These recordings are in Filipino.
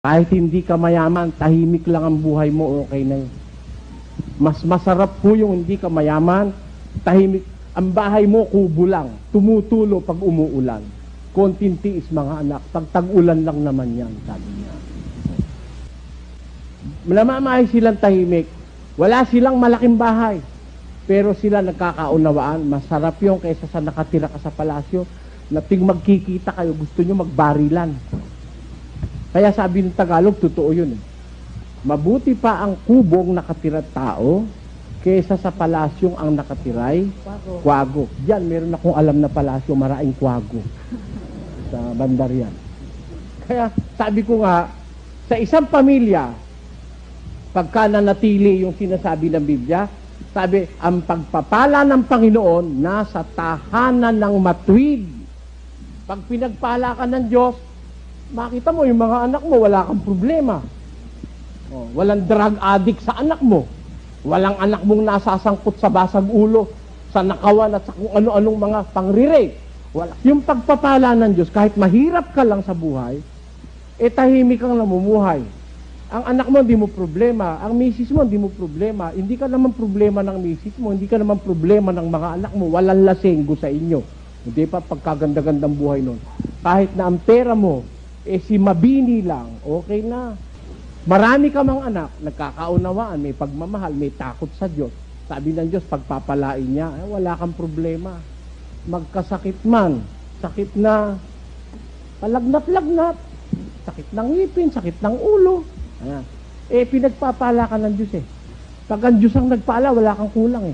Kahit hindi ka mayaman, tahimik lang ang buhay mo, okay na yun. Mas masarap po yung hindi ka mayaman, tahimik. Ang bahay mo, kubo lang. Tumutulo pag umuulan. Konting tiis mga anak. Pag tag-ulan lang naman yan, sabi niya. Namamahay silang tahimik. Wala silang malaking bahay. Pero sila nagkakaunawaan. Masarap yung kaysa sa nakatira ka sa palasyo. Na ting magkikita kayo, gusto nyo magbarilan. Kaya sabi ng Tagalog, totoo yun. Mabuti pa ang kubong nakatira tao kaysa sa palasyong ang nakatiray kwago. Diyan, meron akong alam na palasyo, maraming kwago sa bandar yan. Kaya sabi ko nga, sa isang pamilya, pagka nanatili yung sinasabi ng Biblia, sabi, ang pagpapala ng Panginoon nasa tahanan ng matuwid. Pag pinagpala ka ng Diyos, makita mo yung mga anak mo, wala kang problema. Oh, walang drug addict sa anak mo. Walang anak mong nasasangkot sa basag ulo, sa nakawan at sa kung ano-anong mga pangre-rape. Wala. Yung pagpapala ng Diyos, kahit mahirap ka lang sa buhay, tahimik kang namumuhay. Ang anak mo, hindi mo problema. Ang misis mo, hindi mo problema. Hindi ka naman problema ng misis mo. Hindi ka naman problema ng mga anak mo. Walang lasenggo sa inyo. Hindi pa pagkaganda-gandang buhay nun. Kahit na ang pera mo, si mabini lang, okay na. Marami ka mang anak, nagkakaunawaan, may pagmamahal, may takot sa Diyos. Sabi ng Diyos, pagpapalain niya, wala kang problema. Magkasakit man, sakit na palagnat-lagnat, sakit ng ngipin, sakit ng ulo. Pinagpapala ka ng Diyos . Pag ang Diyos ang nagpala, wala kang kulang .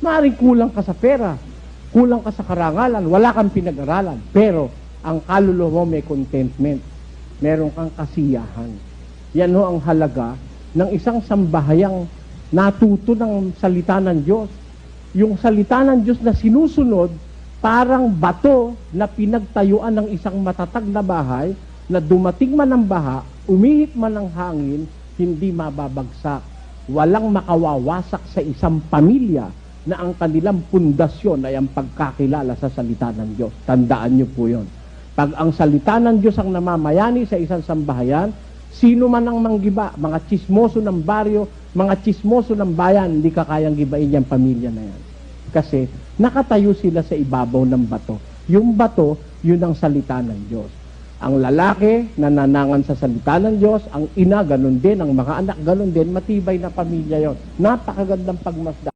Maaaring kulang ka sa pera, kulang ka sa karangalan, wala kang pinag-aralan. Pero, ang kaluluwa mo may contentment. Meron kang kasiyahan. Yan ho ang halaga ng isang sambahayang natuto ng salita ng Diyos. Yung salita ng Diyos na sinusunod, parang bato na pinagtayuan ng isang matatag na bahay na dumating man ang baha, umihit man ang hangin, hindi mababagsak. Walang makawawasak sa isang pamilya na ang kanilang pundasyon ay ang pagkakilala sa salita ng Diyos. Tandaan niyo po yun. Pag ang salita ng Diyos ang namamayani sa isang sambahayan, sino man ang manggiba, mga tsismoso ng baryo, mga tsismoso ng bayan, hindi ka kayang gibain yung pamilya na yan. Kasi nakatayo sila sa ibabaw ng bato. Yung bato, yun ang salita ng Diyos. Ang lalaki, nananangan sa salita ng Diyos, ang ina, ganun din, ang mga anak, ganun din, matibay na pamilya yon. Napakagandang pagmasdan.